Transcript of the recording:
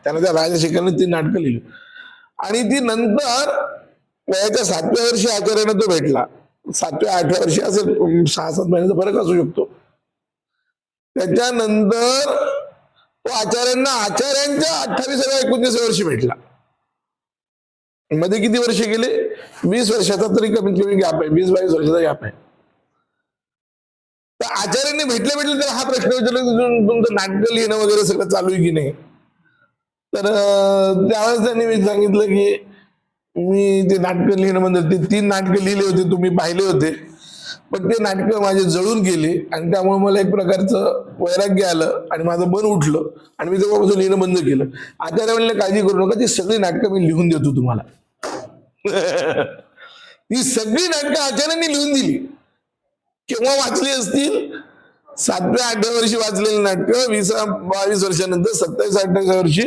त्यानं त्या राजशेखरने 3 नाटकं लिहिली आणि ती नंतर वयाच्या 7व्या वर्षी आचार्यांना तो भेटला. 7व्या-8व्या वर्षी असेल, 6-7 महिन्याचा फरक असू शकतो. त्याच्यानंतर तो आचार्यांना आचार्यांच्या 28व्या-29व्या वर्षी भेटला. मध्ये किती वर्ष गेले? 20 वर्षाचा तरी कमीत कमी गॅप आहे, 20-22 वर्षाचा गॅप आहे. तर आचार्यांनी भेटले तर हा प्रश्न विचारला तुमचं नाटक लिहिणं वगैरे सगळं चालू आहे की नाही. तर त्यावेळेस त्यांनी सांगितलं की मी ते नाटक लिहिणं म्हणजे ते 3 नाटकं लिहिले होते, तुम्ही पाहिले होते, पण ते नाटकं माझे जळून गेले आणि त्यामुळे मला एक प्रकारचं वैराग्य आलं आणि माझं मन उठलं आणि मी तेव्हापासून लिहिणं बंद केलं. आचार्य म्हणले काळजी करू नका, ती सगळी नाटकं मी लिहून देतो तुम्हाला. ती सगळी नाटकं आचार्यांनी लिहून दिली. केव्हा वाचली असतील? 7व्या-8व्या वर्षी वाचलेली नाटकं 20-22 वर्षानंतर 27-28व्या वर्षी